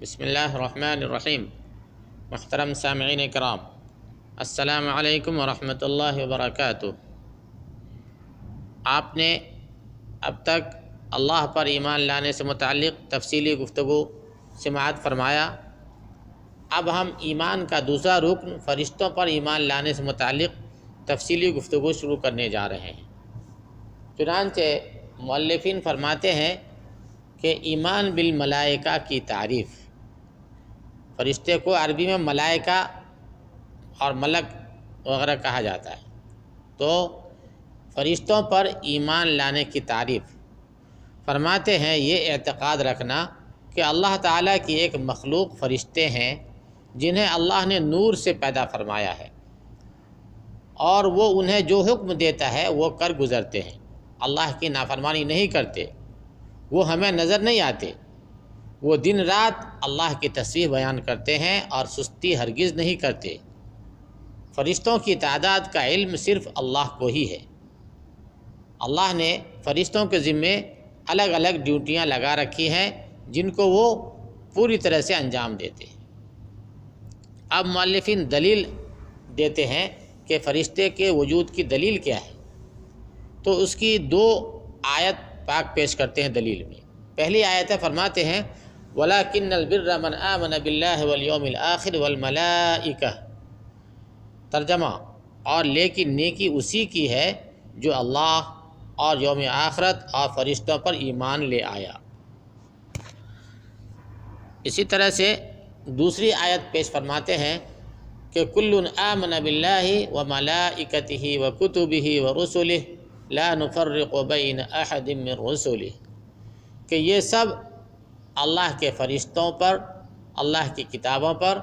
بسم اللہ الرحمن الرحیم۔ محترم سامعین کرام، السلام علیکم ورحمۃ اللہ وبرکاتہ۔ آپ نے اب تک اللہ پر ایمان لانے سے متعلق تفصیلی گفتگو سماعت فرمایا۔ اب ہم ایمان کا دوسرا رکن فرشتوں پر ایمان لانے سے متعلق تفصیلی گفتگو شروع کرنے جا رہے ہیں۔ چنانچہ مؤلفین فرماتے ہیں کہ ایمان بالملائکہ کی تعریف، فرشتے کو عربی میں ملائکہ اور ملک وغیرہ کہا جاتا ہے، تو فرشتوں پر ایمان لانے کی تعریف فرماتے ہیں یہ اعتقاد رکھنا کہ اللہ تعالیٰ کی ایک مخلوق فرشتے ہیں جنہیں اللہ نے نور سے پیدا فرمایا ہے، اور وہ انہیں جو حکم دیتا ہے وہ کر گزرتے ہیں، اللہ کی نافرمانی نہیں کرتے، وہ ہمیں نظر نہیں آتے، وہ دن رات اللہ کی تسبیح بیان کرتے ہیں اور سستی ہرگز نہیں کرتے۔ فرشتوں کی تعداد کا علم صرف اللہ کو ہی ہے۔ اللہ نے فرشتوں کے ذمے الگ الگ ڈیوٹیاں لگا رکھی ہیں جن کو وہ پوری طرح سے انجام دیتے ہیں۔ اب مؤلفین دلیل دیتے ہیں کہ فرشتے کے وجود کی دلیل کیا ہے، تو اس کی دو آیت پاک پیش کرتے ہیں دلیل میں۔ پہلی آیت فرماتے ہیں وَلَكِنَّ الْبِرَّ مَنْ آمَنَ بِاللَّهِ وَالْيَوْمِ الْآخِرِ وَالْمَلَائِكَةِ، ترجمہ، اور لیکن نیکی اسی کی ہے جو اللہ اور یوم آخرت اور فرشتوں پر ایمان لے آیا۔ اسی طرح سے دوسری آیت پیش فرماتے ہیں کہ كُلٌّ آمَنَ بِاللَّهِ وَمَلَائِكَتِهِ وَكُتُبِهِ وَرُسُلِهِ لَا نُفَرِّقُ بَيْنَ أَحَدٍ مِّن رُّسُلِهِ، کہ یہ سب اللہ کے فرشتوں پر، اللہ کی کتابوں پر،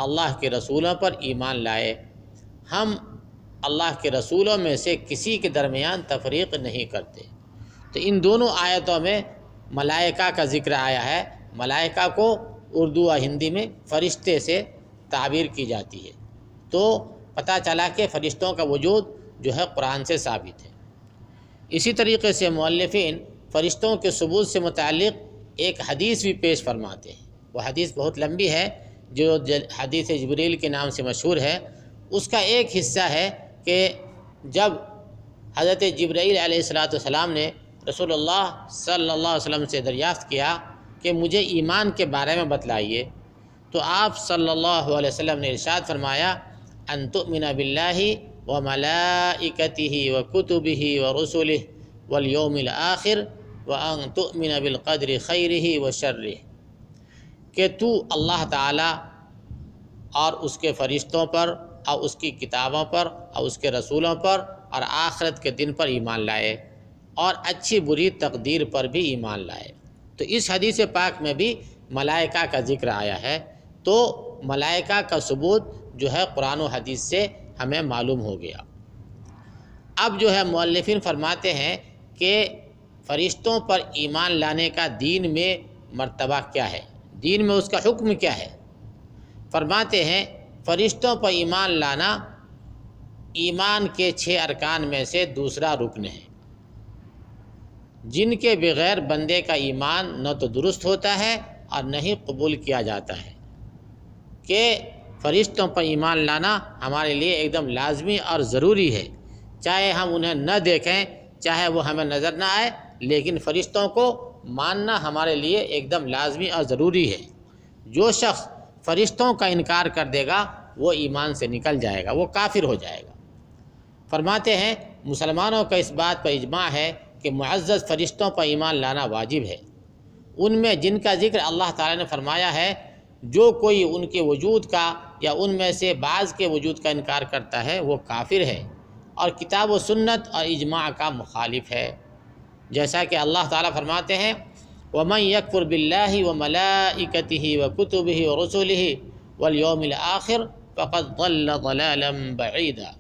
اللہ کے رسولوں پر ایمان لائے، ہم اللہ کے رسولوں میں سے کسی کے درمیان تفریق نہیں کرتے۔ تو ان دونوں آیتوں میں ملائکہ کا ذکر آیا ہے۔ ملائکہ کو اردو اور ہندی میں فرشتے سے تعبیر کی جاتی ہے، تو پتہ چلا کہ فرشتوں کا وجود جو ہے قرآن سے ثابت ہے۔ اسی طریقے سے مؤلفین فرشتوں کے ثبوت سے متعلق ایک حدیث بھی پیش فرماتے ہیں۔ وہ حدیث بہت لمبی ہے جو حدیث جبریل کے نام سے مشہور ہے۔ اس کا ایک حصہ ہے کہ جب حضرت جبرائیل علیہ السلام نے رسول اللہ صلی اللہ علیہ وسلم سے دریافت کیا کہ مجھے ایمان کے بارے میں بتلائیے، تو آپ صلی اللہ علیہ وسلم نے ارشاد فرمایا ان تؤمن باللہ وملائکتہ وکتبہ ورسلہ والیوم الآخر وان تؤمن بالقدر خیرہ وشرہ، کہ تو اللہ تعالیٰ اور اس کے فرشتوں پر اور اس کی کتابوں پر اور اس کے رسولوں پر اور آخرت کے دن پر ایمان لائے، اور اچھی بری تقدیر پر بھی ایمان لائے۔ تو اس حدیث پاک میں بھی ملائکہ کا ذکر آیا ہے، تو ملائکہ کا ثبوت جو ہے قرآن و حدیث سے ہمیں معلوم ہو گیا۔ اب جو ہے مؤلفین فرماتے ہیں کہ فرشتوں پر ایمان لانے کا دین میں مرتبہ کیا ہے، دین میں اس کا حکم کیا ہے۔ فرماتے ہیں فرشتوں پر ایمان لانا ایمان کے 6 ارکان میں سے دوسرا رکن ہے، جن کے بغیر بندے کا ایمان نہ تو درست ہوتا ہے اور نہ ہی قبول کیا جاتا ہے۔ کہ فرشتوں پر ایمان لانا ہمارے لیے ایک دم لازمی اور ضروری ہے، چاہے ہم انہیں نہ دیکھیں، چاہے وہ ہمیں نظر نہ آئے، لیکن فرشتوں کو ماننا ہمارے لیے ایک دم لازمی اور ضروری ہے۔ جو شخص فرشتوں کا انکار کر دے گا وہ ایمان سے نکل جائے گا، وہ کافر ہو جائے گا۔ فرماتے ہیں مسلمانوں کا اس بات پر اجماع ہے کہ معزز فرشتوں پر ایمان لانا واجب ہے۔ ان میں جن کا ذکر اللہ تعالیٰ نے فرمایا ہے، جو کوئی ان کے وجود کا یا ان میں سے بعض کے وجود کا انکار کرتا ہے وہ کافر ہے اور کتاب و سنت اور اجماع کا مخالف ہے۔ جیسا کہ اللہ تعالیٰ فرماتے ہیں وَمَن يَكْفُرْ بِاللَّهِ وَمَلَائِكَتِهِ وَكُتُبِهِ وَرُسُلِهِ وَالْيَوْمِ الْآخِرِ فَقَدْ ضَلَّ ضَلَالًا بَعِيدًا،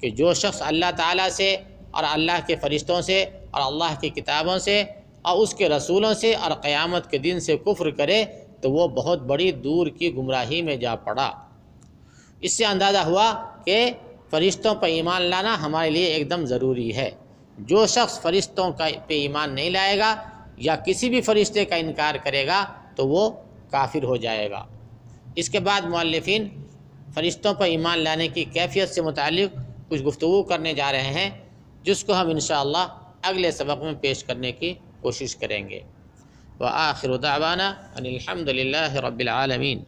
کہ جو شخص اللہ تعالیٰ سے اور اللہ کے فرشتوں سے اور اللہ کی کتابوں سے اور اس کے رسولوں سے اور قیامت کے دن سے کفر کرے تو وہ بہت بڑی دور کی گمراہی میں جا پڑا۔ اس سے اندازہ ہوا کہ فرشتوں پر ایمان لانا ہمارے لیے ایک دم ضروری ہے۔ جو شخص فرشتوں کا پہ ایمان نہیں لائے گا یا کسی بھی فرشتے کا انکار کرے گا تو وہ کافر ہو جائے گا۔ اس کے بعد مؤلفین فرشتوں پر ایمان لانے کی کیفیت سے متعلق کچھ گفتگو کرنے جا رہے ہیں، جس کو ہم انشاءاللہ اگلے سبق میں پیش کرنے کی کوشش کریں گے۔ وآخر دعوانا ان الحمد للہ رب العالمین۔